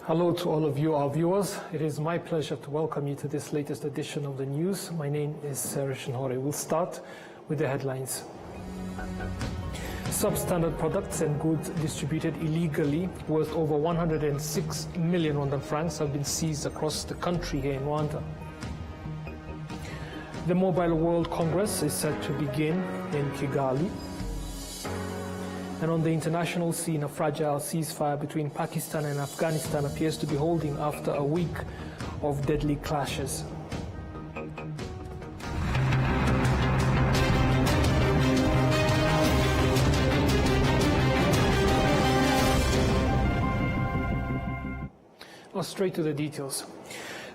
Hello to all of you, our viewers. It is my pleasure to welcome you to this latest edition of the news. My name is Rishan Hore. We'll start with the headlines. Substandard products and goods distributed illegally worth over 106 million Rwandan francs have been seized across the country here in Rwanda. The Mobile World Congress is set to begin in Kigali. And on the international scene, a fragile ceasefire between Pakistan and Afghanistan appears to be holding after a week of deadly clashes. Now straight to the details.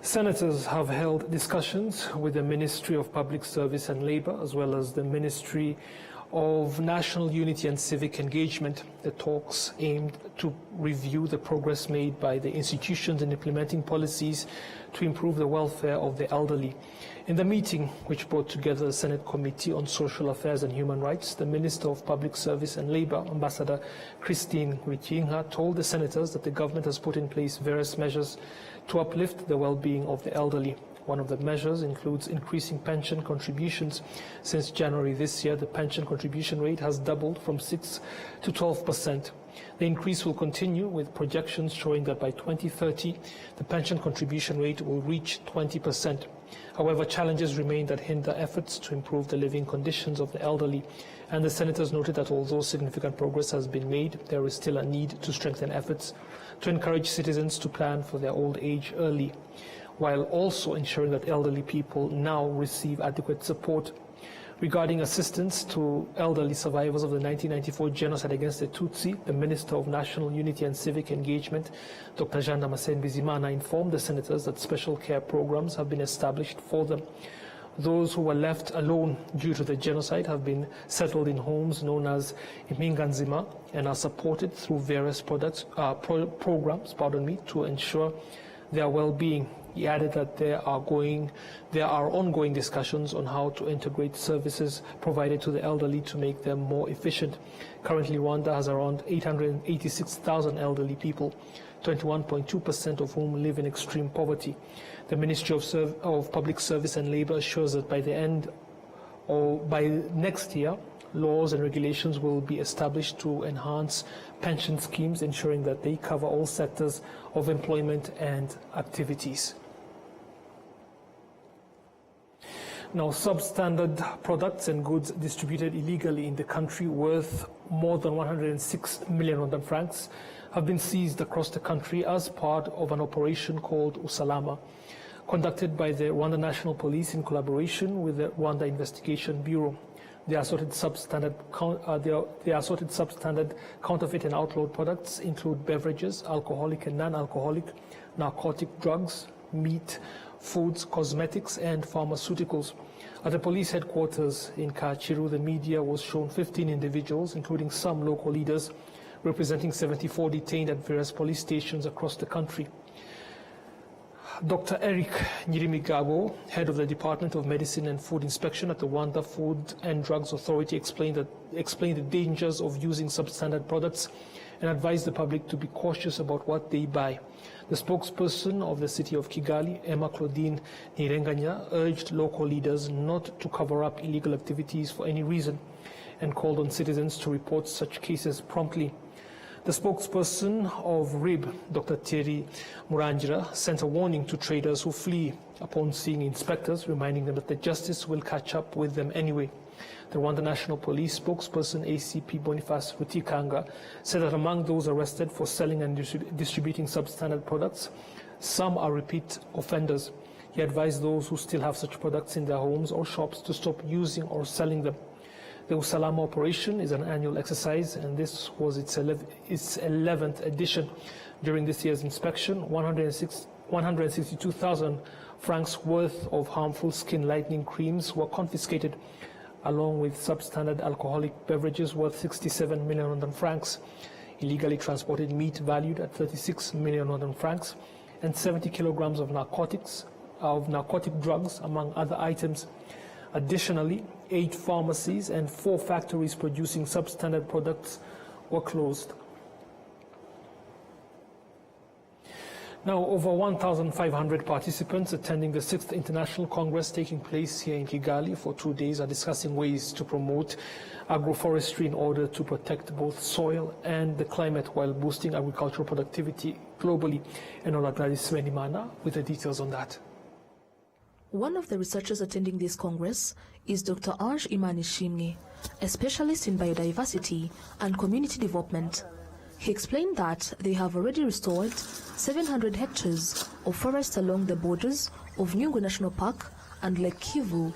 Senators have held discussions with the Ministry of Public Service and Labor, as well as the Ministry of National Unity and Civic Engagement. The talks aimed to review the progress made by the institutions in implementing policies to improve the welfare of the elderly. In the meeting, which brought together the Senate Committee on Social Affairs and Human Rights, the Minister of Public Service and Labor, Ambassador Christine Wikinga, told the senators that the government has put in place various measures to uplift the well-being of the elderly. One of the measures includes increasing pension contributions. Since January this year, the pension contribution rate has doubled from 6 to 12%. The increase will continue, with projections showing that by 2030, the pension contribution rate will reach 20%. However, challenges remain that hinder efforts to improve the living conditions of the elderly. And the senators noted that although significant progress has been made, there is still a need to strengthen efforts to encourage citizens to plan for their old age early, while also ensuring that elderly people now receive adequate support. Regarding assistance to elderly survivors of the 1994 genocide against the Tutsi, the Minister of National Unity and Civic Engagement, Dr. Jean Damascene Bizimana, informed the senators that special care programs have been established for them. Those who were left alone due to the genocide have been settled in homes known as Impinganzima and are supported through various programs to ensure their well-being. He added that there are ongoing discussions on how to integrate services provided to the elderly to make them more efficient. Currently, Rwanda has around 886,000 elderly people, 21.2% of whom live in extreme poverty. The Ministry of Public Service and Labor assures that by the end or by next year, laws and regulations will be established to enhance pension schemes, ensuring that they cover all sectors of employment and activities. Now, substandard products and goods distributed illegally in the country worth more than 106 million Rwandan francs have been seized across the country as part of an operation called Usalama, conducted by the Rwanda National Police in collaboration with the Rwanda Investigation Bureau. The assorted substandard counterfeit and outlawed products include beverages, alcoholic and non-alcoholic, narcotic drugs, meat, foods, cosmetics, and pharmaceuticals. At the police headquarters in Kachiru, the media was shown 15 individuals, including some local leaders, representing 74 detained at various police stations across the country. Dr. Eric Nyirimigabo, head of the Department of Medicine and Food Inspection at the Rwanda Food and Drugs Authority, explained the dangers of using substandard products and advised the public to be cautious about what they buy. The spokesperson of the city of Kigali, Emma Claudine Nirenganya, urged local leaders not to cover up illegal activities for any reason and called on citizens to report such cases promptly. The spokesperson of RIB, Dr. Thierry Murangira, sent a warning to traders who flee upon seeing inspectors, reminding them that the justice will catch up with them anyway. The Rwanda National Police spokesperson, ACP Boniface Rutikanga, said that among those arrested for selling and distributing substandard products, some are repeat offenders. He advised those who still have such products in their homes or shops to stop using or selling them. The Usalama operation is an annual exercise, and this was its 11th edition. During this year's inspection, 162,000 francs worth of harmful skin lightening creams were confiscated, along with substandard alcoholic beverages worth 67 million Rwandan francs, illegally transported meat valued at 36 million Rwandan francs, and 70 kilograms of narcotic drugs, among other items. Additionally, 8 pharmacies and 4 factories producing substandard products were closed. Now, over 1,500 participants attending the 6th International Congress taking place here in Kigali for 2 days are discussing ways to promote agroforestry in order to protect both soil and the climate while boosting agricultural productivity globally. And Gladys Wenimana with the details on that. One of the researchers attending this Congress is Dr. Ange Imanishimwe, a specialist in biodiversity and community development. He explained that they have already restored 700 hectares of forest along the borders of Nyungwe National Park and Lake Kivu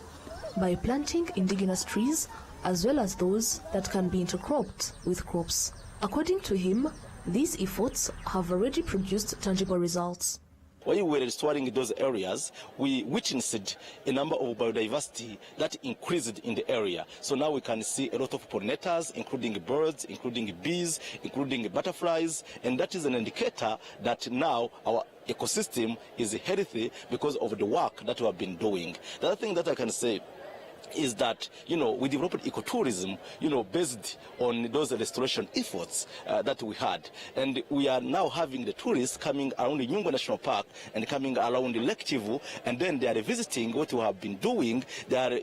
by planting indigenous trees as well as those that can be intercropped with crops. According to him, these efforts have already produced tangible results. While we were restoring those areas, we witnessed a number of biodiversity that increased in the area. So now we can see a lot of pollinators, including birds, including bees, including butterflies, and that is an indicator that now our ecosystem is healthy because of the work that we have been doing. The other thing that I can say is that, we developed ecotourism, based on those restoration efforts that we had. And we are now having the tourists coming around the Nyungwe National Park and coming around the Lake Kivu, and then they are visiting what we have been doing. They are,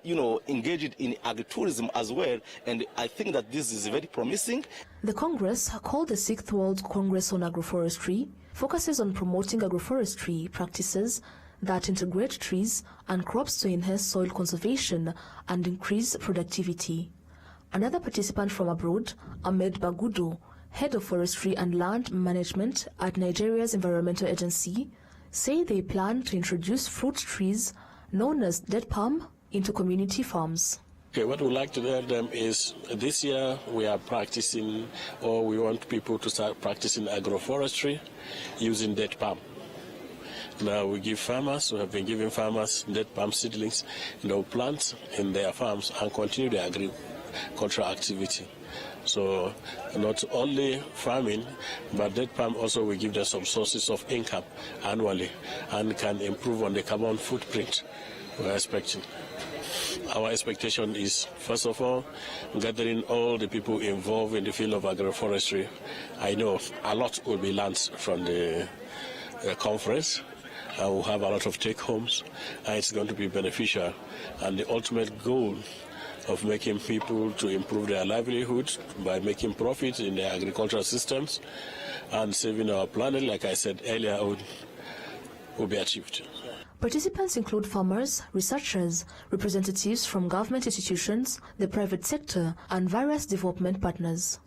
engaged in agritourism as well. And I think that this is very promising. The Congress, called the 6th World Congress on Agroforestry, focuses on promoting agroforestry practices that integrate trees and crops to enhance soil conservation and increase productivity. Another participant from abroad, Ahmed Bagudo, head of forestry and land management at Nigeria's environmental agency, say they plan to introduce fruit trees known as dead palm into community farms. Okay, what we'd like to tell them is this year we are practicing, or we want people to start practicing agroforestry using dead palm. Now we give farmers, we have been giving farmers dead palm seedlings, plants in their farms and continue their agricultural activity. So not only farming, but dead palm also we give them some sources of income annually and can improve on the carbon footprint we're expecting. Our expectation is, first of all, gathering all the people involved in the field of agroforestry. I know a lot will be learned from the conference. We'll have a lot of take-homes, and it's going to be beneficial. And the ultimate goal of making people to improve their livelihoods by making profits in their agricultural systems and saving our planet, like I said earlier, will be achieved. Participants include farmers, researchers, representatives from government institutions, the private sector, and various development partners.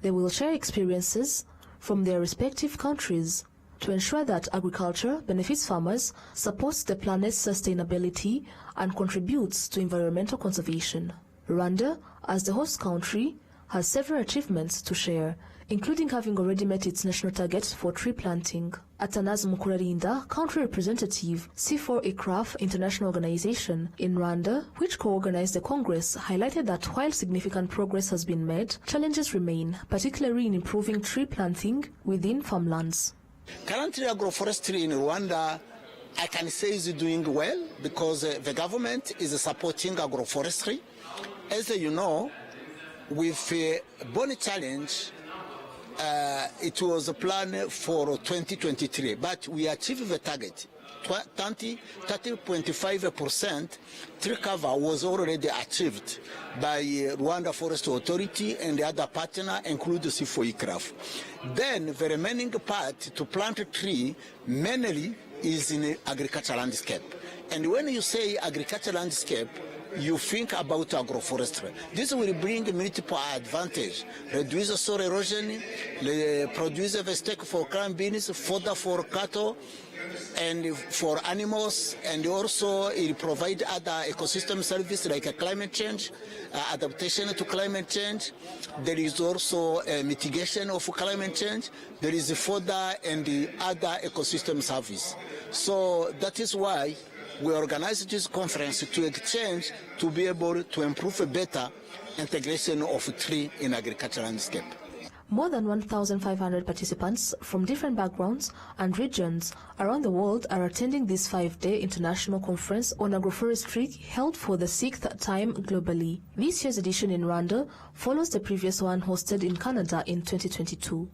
They will share experiences from their respective countries to ensure that agriculture benefits farmers, supports the planet's sustainability, and contributes to environmental conservation. Rwanda, as the host country, has several achievements to share, including having already met its national targets for tree planting. Atanazi Mukurarinda, country representative, C4ICRAF International Organization in Rwanda, which co-organized the Congress, highlighted that while significant progress has been made, challenges remain, particularly in improving tree planting within farmlands. Currently, agroforestry in Rwanda, I can say, is doing well because the government is supporting agroforestry. As you know, with Boni Challenge, it was a plan for 2023, but we achieved the target. 30.5% tree cover was already achieved by Rwanda Forest Authority and the other partner, including C4ICRAF. Then the remaining part to plant a tree mainly is in agricultural landscape. And when you say agricultural landscape, you think about agroforestry. This will bring multiple advantage. Reduce soil erosion, produce a steak for clam beans, fodder for cattle, and for animals, and also it provide other ecosystem services like a climate change, adaptation to climate change. There is also a mitigation of climate change. There is a fodder and the other ecosystem service. So that is why we organized this conference to exchange, to be able to improve a better integration of tree in agricultural landscape. More than 1,500 participants from different backgrounds and regions around the world are attending this 5-day international conference on agroforestry held for the 6th time globally. This year's edition in Rwanda follows the previous one hosted in Canada in 2022.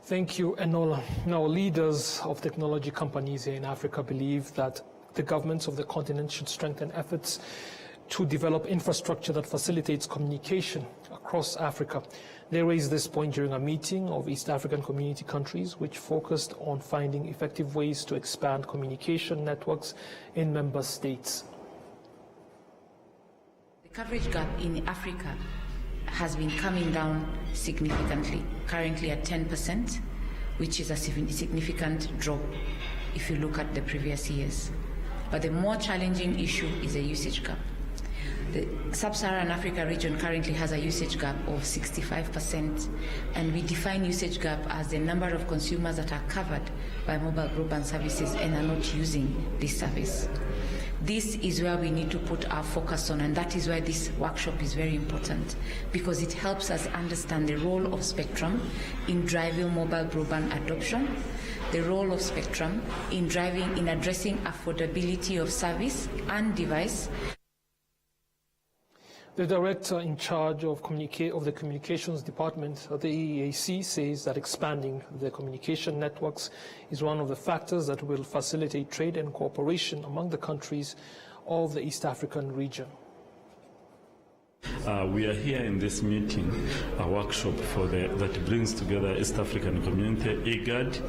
Thank you, Enola. Now, leaders of technology companies here in Africa believe that the governments of the continent should strengthen efforts to develop infrastructure that facilitates communication across Africa. They raised this point during a meeting of East African community countries, which focused on finding effective ways to expand communication networks in member states. The coverage gap in Africa has been coming down significantly, currently at 10%, which is a significant drop if you look at the previous years. But the more challenging issue is a usage gap. The Sub-Saharan Africa region currently has a usage gap of 65%, and we define usage gap as the number of consumers that are covered by mobile broadband services and are not using this service. This is where we need to put our focus on, and that is why this workshop is very important, because it helps us understand the role of spectrum in driving mobile broadband adoption, the role of spectrum in addressing affordability of service and device. The director in charge of the communications department of the EEAC says that expanding the communication networks is one of the factors that will facilitate trade and cooperation among the countries of the East African region. We are here in this meeting, a workshop that brings together East African community, IGAD,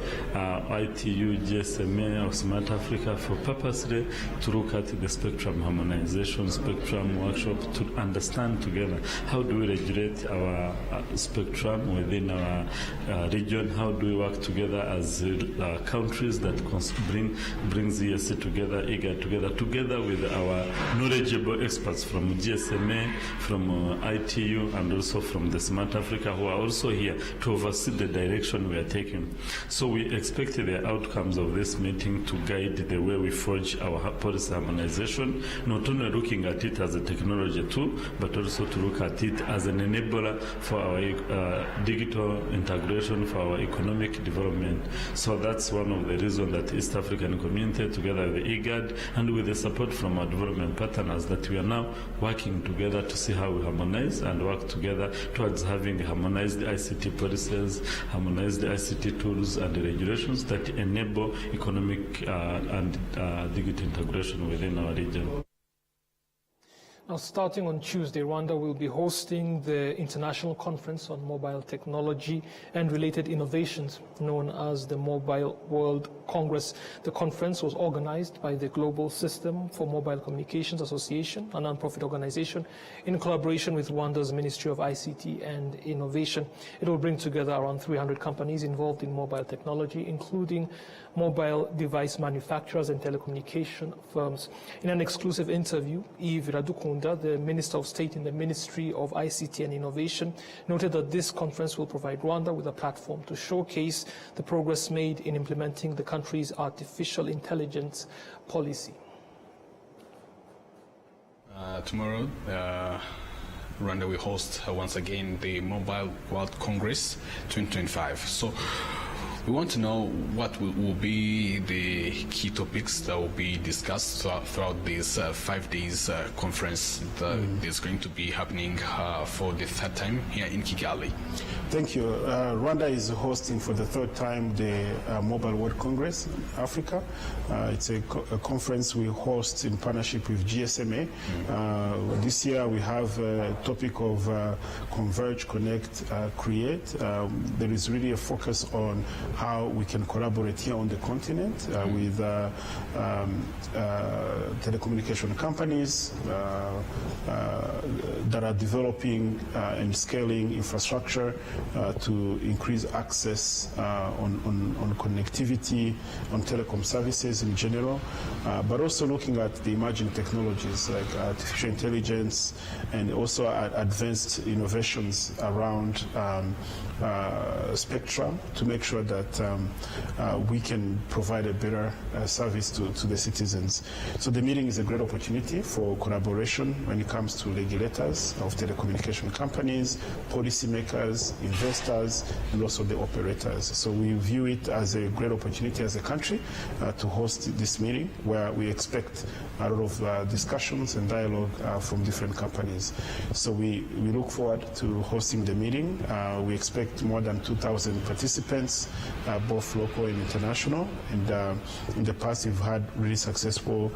ITU, GSMA, of Smart Africa, for purposely to look at the spectrum harmonization, spectrum workshop, to understand together how do we regulate our spectrum within our region, how do we work together as countries that brings ESC together, IGAD together with our knowledgeable experts from GSMA, from ITU, and also from the Smart Africa, who are also here to oversee the direction we are taking. So we expect the outcomes of this meeting to guide the way we forge our policy harmonization, not only looking at it as a technology tool, but also to look at it as an enabler for our digital integration, for our economic development. So that's one of the reasons that East African community, together with the IGAD and with the support from our development partners, that we are now working together to see how we harmonize and work together towards having harmonized ICT policies, harmonized ICT tools and regulations that enable economic and digital integration within our region. Now, starting on Tuesday, Rwanda will be hosting the International Conference on Mobile Technology and Related Innovations, known as the Mobile World Congress. The conference was organized by the Global System for Mobile Communications Association, a non-profit organization, in collaboration with Rwanda's Ministry of ICT and Innovation. It will bring together around 300 companies involved in mobile technology, including mobile device manufacturers and telecommunication firms. In an exclusive interview, Yves Radukunda, the Minister of State in the Ministry of ICT and Innovation, noted that this conference will provide Rwanda with a platform to showcase the progress made in implementing the country's artificial intelligence policy. Tomorrow, Rwanda will host once again the Mobile World Congress 2025. So we want to know what will be the key topics that will be discussed throughout this 5 days conference that is going to be happening for the third time here in Kigali. Thank you. Rwanda is hosting for the third time the Mobile World Congress in Africa. It's a conference we host in partnership with GSMA. This year we have a topic of Converge, Connect, Create. There is really a focus on how we can collaborate here on the continent with telecommunication companies that are developing and scaling infrastructure to increase access on connectivity, on telecom services in general, but also looking at the emerging technologies like artificial intelligence and also advanced innovations around spectrum to make sure that we can provide a better service to the citizens. So the meeting is a great opportunity for collaboration when it comes to regulators of telecommunication companies, policymakers, investors, and also the operators. So we view it as a great opportunity as a country to host this meeting, where we expect a lot of discussions and dialogue from different companies. So we look forward to hosting the meeting. We expect more than 2,000 participants, both local and international. And in the past, we've had really successful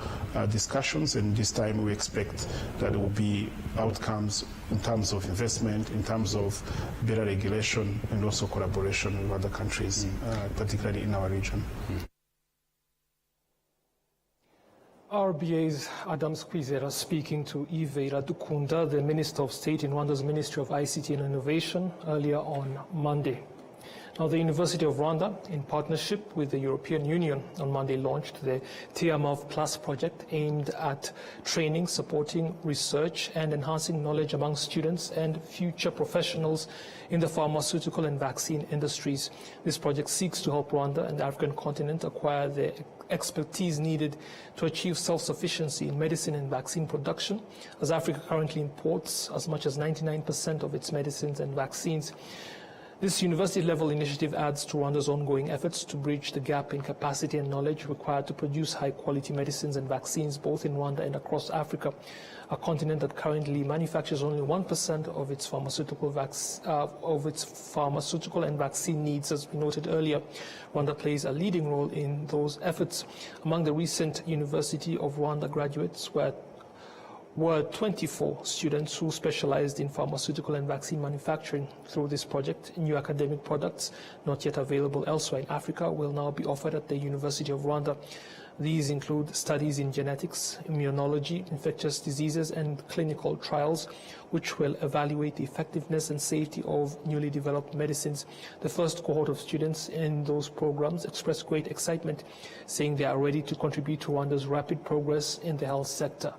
discussions, and this time we expect that there will be outcomes in terms of investment, in terms of better regulation, and also collaboration with other countries, particularly in our region. RBA's Adam Squizera speaking to Ivera Dukunda, the Minister of State in Rwanda's Ministry of ICT and Innovation, earlier on Monday. Now, the University of Rwanda, in partnership with the European Union, on Monday launched the TMOV Plus project aimed at training, supporting research and enhancing knowledge among students and future professionals in the pharmaceutical and vaccine industries. This project seeks to help Rwanda and the African continent acquire the expertise needed to achieve self-sufficiency in medicine and vaccine production, as Africa currently imports as much as 99% of its medicines and vaccines. This university-level initiative adds to Rwanda's ongoing efforts to bridge the gap in capacity and knowledge required to produce high-quality medicines and vaccines both in Rwanda and across Africa, a continent that currently manufactures only 1% of its pharmaceutical and vaccine needs. As we noted earlier, Rwanda plays a leading role in those efforts. Among the recent University of Rwanda graduates were 24 students who specialized in pharmaceutical and vaccine manufacturing. Through this project, new academic products not yet available elsewhere in Africa will now be offered at the University of Rwanda. These include studies in genetics, immunology, infectious diseases, and clinical trials, which will evaluate the effectiveness and safety of newly developed medicines. The first cohort of students in those programs expressed great excitement, saying they are ready to contribute to Rwanda's rapid progress in the health sector.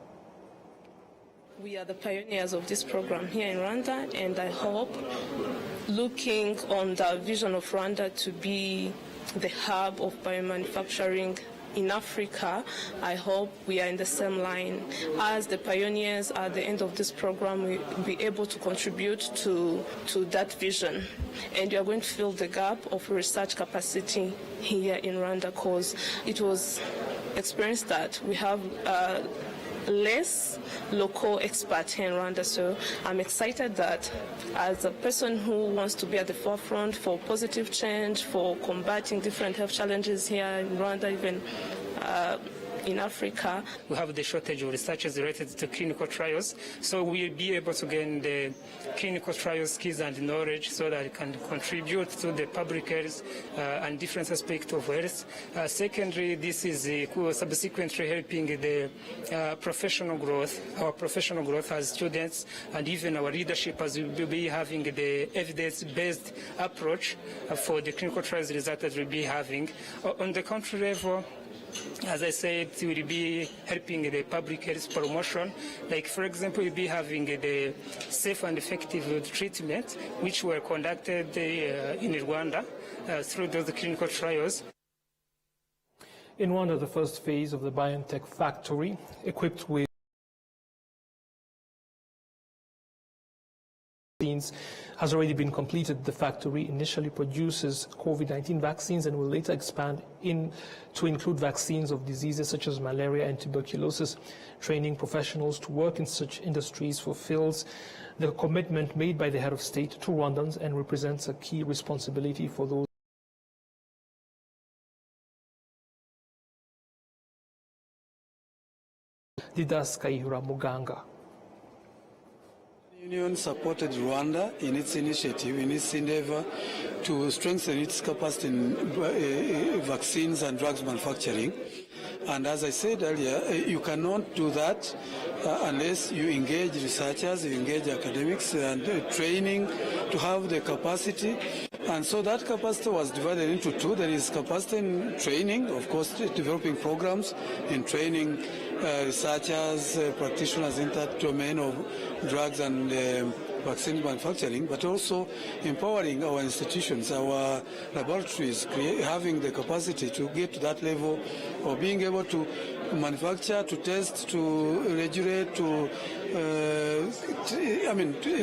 We are the pioneers of this program here in Rwanda, and I hope, looking on the vision of Rwanda to be the hub of biomanufacturing in Africa, I hope we are in the same line. As the pioneers at the end of this program, we will be able to contribute to that vision. And we are going to fill the gap of research capacity here in Rwanda, because it was experienced that we have less local experts here in Rwanda. So I'm excited that as a person who wants to be at the forefront for positive change, for combating different health challenges here in Rwanda, even in Africa. We have the shortage of researchers related to clinical trials, so we'll be able to gain the clinical trial skills and knowledge so that it can contribute to the public health and different aspects of health. Secondly, this is subsequently helping the professional growth, our professional growth as students, and even our leadership, as we will be having the evidence-based approach for the clinical trials result that we'll be having. On the country level, as I said, we will be helping the public health promotion. Like, for example, we'll be having the safe and effective treatment, which were conducted in Rwanda through those clinical trials. In Rwanda, the first phase of the BioNTech factory, equipped with has already been completed. The factory initially produces COVID-19 vaccines and will later expand to include vaccines of diseases such as malaria and tuberculosis. Training professionals to work in such industries fulfills the commitment made by the head of state to Rwandans and represents a key responsibility for those. Didas Kaihura Muganga. The Union supported Rwanda in its initiative, in its endeavor to strengthen its capacity in vaccines and drugs manufacturing. And as I said earlier, you cannot do that unless you engage researchers, you engage academics, and training to have the capacity. And so that capacity was divided into two. There is capacity in training, of course, developing programs in training researchers, practitioners in that domain of drugs and vaccine manufacturing, but also empowering our institutions, our laboratories, having the capacity to get to that level of being able to manufacture, to test, to regulate, to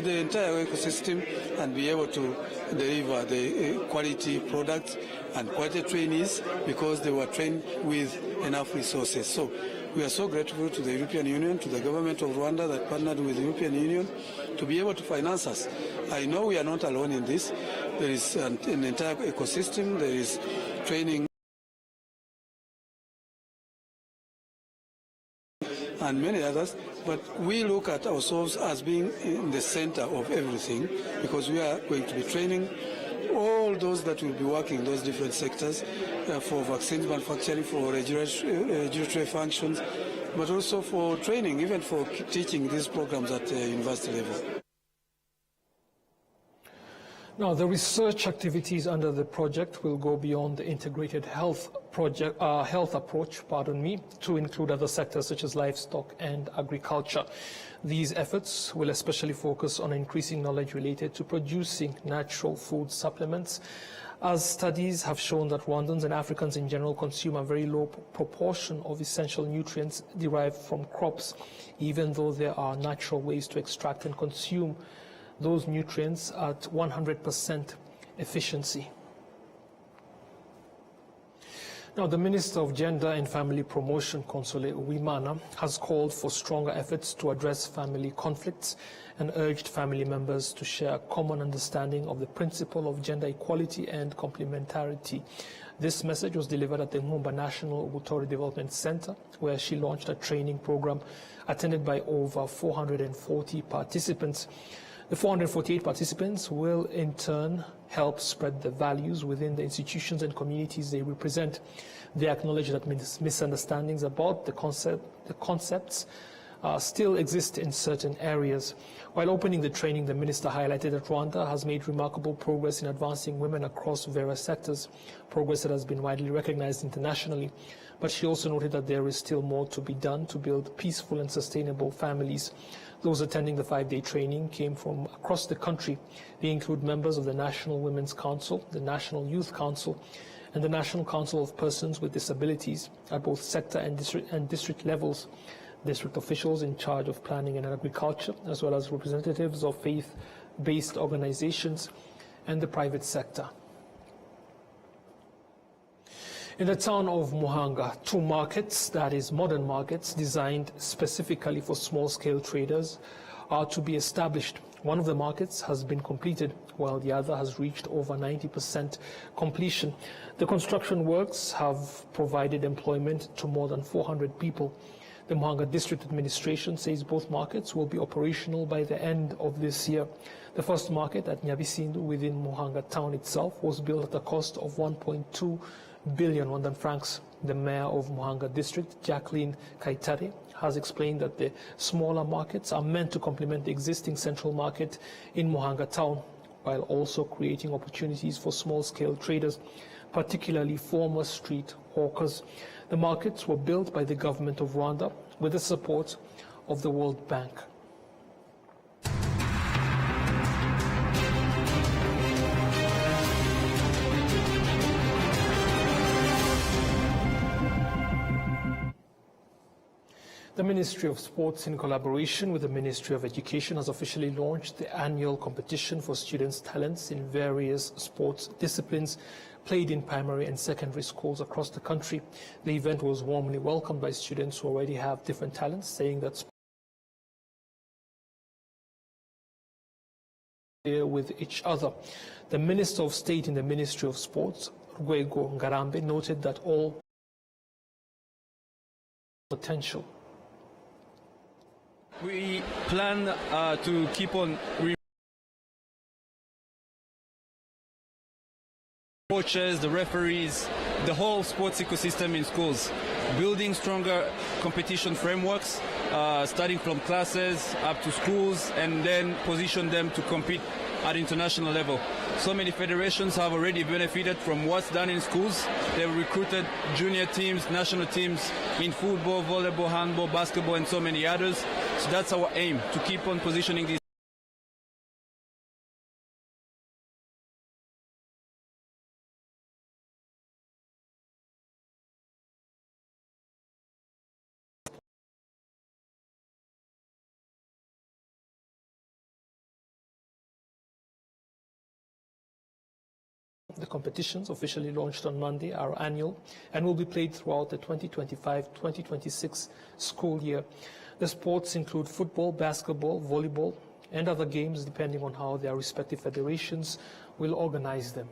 the entire ecosystem, and be able to deliver the quality products and quality trainees, because they were trained with enough resources. So we are so grateful to the European Union, to the government of Rwanda that partnered with the European Union to be able to finance us. I know we are not alone in this. There is an entire ecosystem, there is training and many others, but we look at ourselves as being in the center of everything, because we are going to be training all those that will be working in those different sectors for vaccines manufacturing, for regulatory functions, but also for training, even for teaching these programs at university level. Now, the research activities under the project will go beyond the integrated health approach, to include other sectors such as livestock and agriculture. These efforts will especially focus on increasing knowledge related to producing natural food supplements, as studies have shown that Rwandans and Africans in general consume a very low proportion of essential nutrients derived from crops, even though there are natural ways to extract and consume those nutrients at 100% efficiency. Now, the Minister of Gender and Family Promotion, Console Uwimana, has called for stronger efforts to address family conflicts and urged family members to share a common understanding of the principle of gender equality and complementarity. This message was delivered at the Ngumba National Ubutori Development Center, where she launched a training program attended by over 440 participants. The 448 participants will in turn help spread the values within the institutions and communities they represent. They acknowledge that misunderstandings about the concepts still exist in certain areas. While opening the training, the minister highlighted that Rwanda has made remarkable progress in advancing women across various sectors, progress that has been widely recognized internationally. But she also noted that there is still more to be done to build peaceful and sustainable families. Those attending the 5-day training came from across the country. They include members of the National Women's Council, the National Youth Council, and the National Council of Persons with Disabilities at both sector and district levels, district officials in charge of planning and agriculture, as well as representatives of faith-based organizations and the private sector. In the town of Muhanga, 2 markets, that is modern markets, designed specifically for small-scale traders, are to be established. One of the markets has been completed, while the other has reached over 90% completion. The construction works have provided employment to more than 400 people. The Muhanga District Administration says both markets will be operational by the end of this year. The first market at Nyabisindu within Muhanga town itself was built at a cost of 1.2 billion Rwandan francs. The mayor of Muhanga district, Jacqueline Kaitare, has explained that the smaller markets are meant to complement the existing central market in Muhanga town, while also creating opportunities for small-scale traders, particularly former street hawkers. The markets were built by the government of Rwanda with the support of the World Bank. The Ministry of Sports, in collaboration with the Ministry of Education, has officially launched the annual competition for students' talents in various sports disciplines played in primary and secondary schools across the country. The event was warmly welcomed by students who already have different talents, saying that with each other. The Minister of State in the Ministry of Sports, Rwego Ngarambe, noted that all potential. We plan to keep on coaches, the referees, the whole sports ecosystem in schools, building stronger competition frameworks, starting from classes up to schools, and then position them to compete at international level. So many federations have already benefited from what's done in schools. They've recruited junior teams, national teams in football, volleyball, handball, basketball, and so many others. So that's our aim, to keep on positioning these The competitions, officially launched on Monday, are annual and will be played throughout the 2025-2026 school year. The sports include football, basketball, volleyball, and other games depending on how their respective federations will organize them.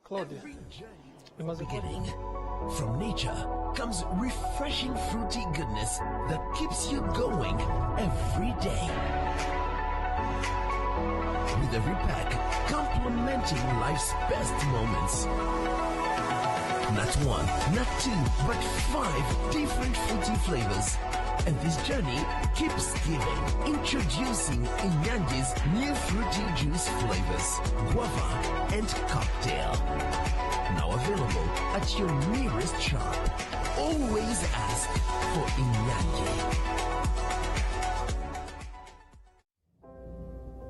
Claudia, beginning. From nature comes refreshing fruity goodness that keeps you going every day. With every pack complementing life's best moments. Not one, not two, but 5 different fruity flavors. And this journey keeps giving. Introducing Inyandi's new fruity juice flavors, guava and cocktail. Now available at your nearest shop. Always ask for Inyandi.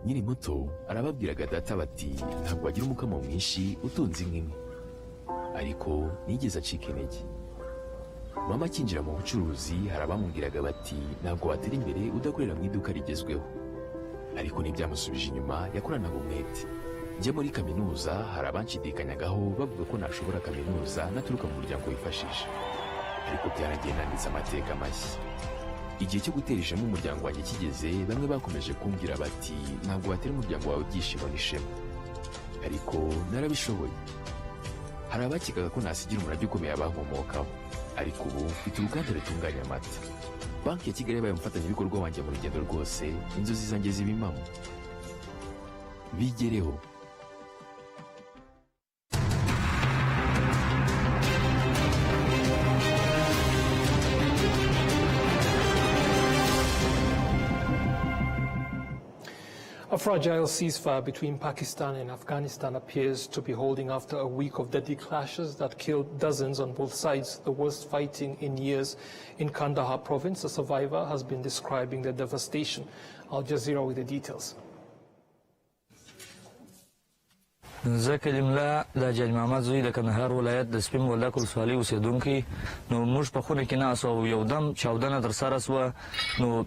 Nyiri muto arababwiraga data bati ntabwo agira umukamo mwinshi utunze inka imwe, ariko nigeze acika intege. Mama akinjira mu bucuruzi hari abamubwiraga bati ntabwo watera imbere udakorera mu iduka rigezweho, ariko ntibyamusubije inyuma, yakoranaga umwete. Njye muri kaminuza hari abanshidikanyagaho bavuga ko nashobora kaminuza naturuka mu muryango wifashije, ariko byaragiye nanditse amateka mashya. Igihe cyo gutera ishema umuryango wanjye kigeze, bamwe bakomeje kumbwira bati ntabwo watera umuryango wawe ibyishimo n'ishema, ariko narabishoboye. Hari abakekaga ko nasigira umurage ukomeye abankomokaho, ariko ubu mfite uruganda rutunganya amata. Banki ya Kigali yabaye umufatanyabikorwa wanjye mu rugendo rwose, inzozi zanjye ziba impamo. Bigereho. A fragile ceasefire between Pakistan and Afghanistan appears to be holding after a week of deadly clashes that killed dozens on both sides, the worst fighting in years. In Kandahar province, a survivor has been describing the devastation. Al Jazeera with the details. زه کلملا د جاج محمد زوی د کندهار ولایت د سپین بولدک ولسوالۍ اوسېدونکی. نو موږ په خونه کې ناست او یو دم چاودنه ترسره سوه. نو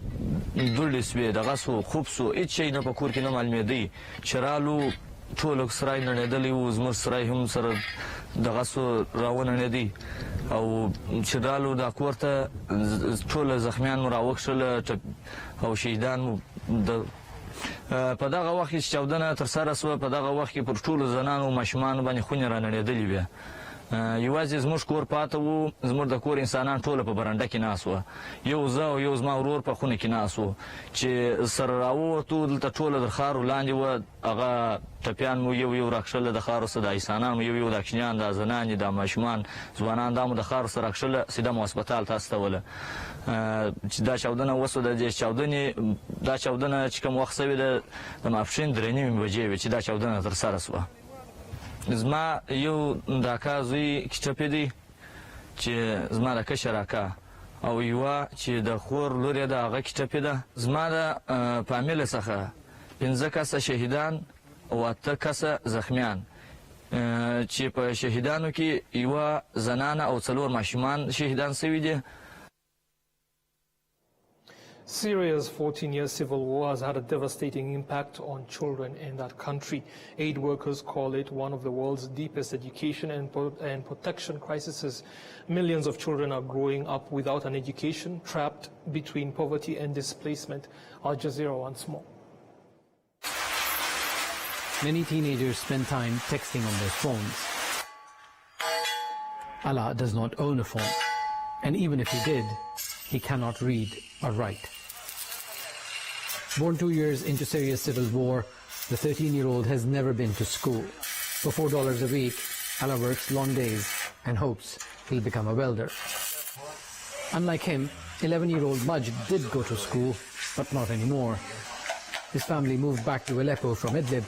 دوړې سوې، دغه سو، خوب سو، هېڅ شی نه په کور کې نه معلومېدی. چې رالو ټول سرای نړېدلی و، زموږ سرای هم سره دغه سو راونړېدی. او چې رالو دا کور ته ټول زخمیان مو راوکښله او شهیدان مو د په دغه وخت کې چاودنه ترسره سوه. په دغه وخت کې پر ټولو زنانو او ماشومانو باندې خونې رانړېدلې وې. یوازې زموږ کور پاته و، زموږ د کور انسانان ټوله په برنډه کې ناست وه. یو زه او یو زما ورور په خونه کې ناست و چې سره راووتو. دلته ټوله د خارو لاندې وه، هغه ټپیان مو یو یو راکښله د خارو څخه، د انسانان مو یو یو، د کوچنیان، د زنانې، د ماشومان، ځوانان، دا مو د خارو څخه راکښله، سیده مو هسپتال ته استوله. چې دا چاودنه وسوه، د دې دا چاودنه چې کوم وخت سوې ده، د ماپښین 3:30 بجې وې چې دا چاودنه ترسره سوه. زما یو د اکا زوی کیچپې دی چې زما د کشر اکا، او یوه چې د خور لور یې ده هغه کیچپې ده. زما د فامیل څخه 5 کسه شهیدان او 8 کسه زخمیان، چې په شهیدانو کې یوه زنانه او 4 ماشومان شهیدان سوي دي. Syria's 14-year civil war has had a devastating impact on children in that country. Aid workers call it one of the world's deepest education and protection crises. Millions of children are growing up without an education, trapped between poverty and displacement. Al Jazeera once more. Many teenagers spend time texting on their phones. Alaa does not own a phone, and even if he did, he cannot read or write. Born 2 years into Syria's civil war, the 13-year-old has never been to school. For $4 a week, Alaa works long days and hopes he'll become a welder. Unlike him, 11-year-old Majd did go to school, but not anymore. His family moved back to Aleppo from Idlib,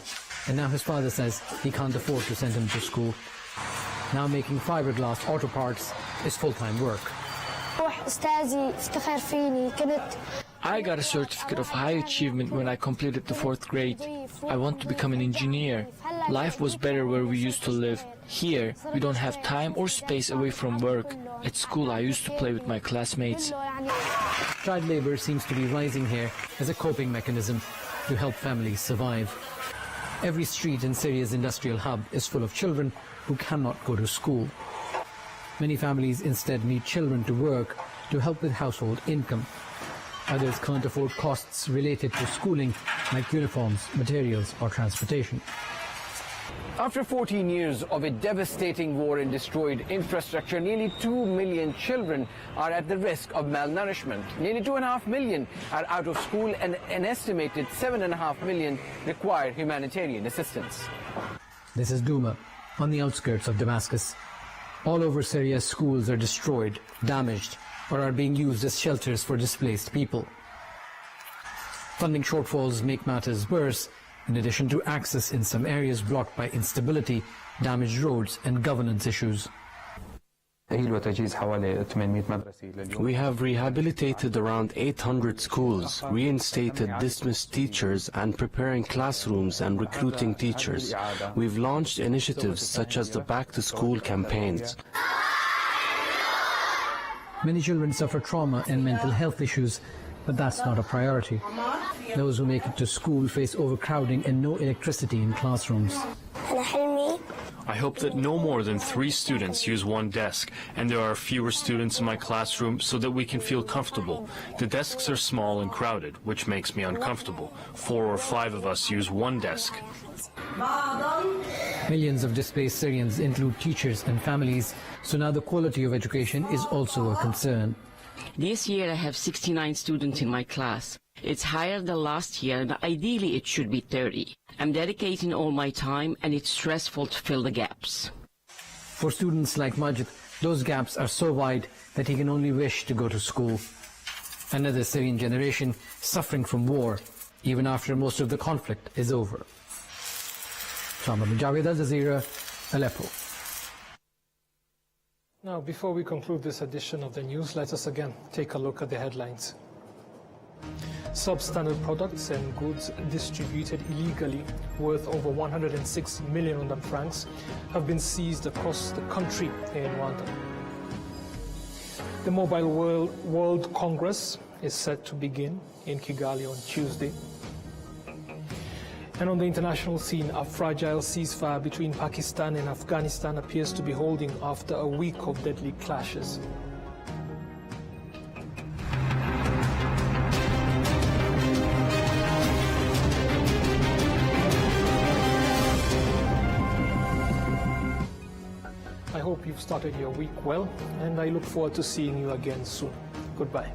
and now his father says he can't afford to send him to school. Now making fiberglass auto parts is full-time work. I got a certificate of high achievement when I completed the 4th grade. I want to become an engineer. Life was better where we used to live. Here, we don't have time or space away from work. At school, I used to play with my classmates. Child labor seems to be rising here as a coping mechanism to help families survive. Every street in Syria's industrial hub is full of children who cannot go to school. Many families instead need children to work to help with household income. Others can't afford costs related to schooling, like uniforms, materials or transportation. After 14 years of a devastating war and destroyed infrastructure, nearly 2 million children are at the risk of malnourishment. Nearly 2.5 million are out of school and an estimated 7.5 million require humanitarian assistance. This is Douma, on the outskirts of Damascus. All over Syria, schools are destroyed, damaged, or are being used as shelters for displaced people. Funding shortfalls make matters worse, in addition to access in some areas blocked by instability, damaged roads and governance issues. We have rehabilitated around 800 schools, reinstated dismissed teachers and preparing classrooms and recruiting teachers. We've launched initiatives such as the Back to School campaigns. Many children suffer trauma and mental health issues, but that's not a priority. Those who make it to school face overcrowding and no electricity in classrooms. I hope that no more than 3 students use one desk, and there are fewer students in my classroom so that we can feel comfortable. The desks are small and crowded, which makes me uncomfortable. 4 or 5 of us use one desk. Millions of displaced Syrians include teachers and families, so now the quality of education is also a concern. This year I have 69 students in my class. It's higher than last year, and ideally it should be 30. I'm dedicating all my time, and it's stressful to fill the gaps. For students like Majid, those gaps are so wide that he can only wish to go to school. Another Syrian generation suffering from war, even after most of the conflict is over. Samar Mujawid, Al Jazeera, Aleppo. Now, before we conclude this edition of the news, let us again take a look at the headlines. Substandard products and goods distributed illegally worth over 106 million Rwandan francs have been seized across the country in Rwanda. The Mobile World Congress is set to begin in Kigali on Tuesday. And on the international scene, a fragile ceasefire between Pakistan and Afghanistan appears to be holding after a week of deadly clashes. I hope you've started your week well, and I look forward to seeing you again soon. Goodbye.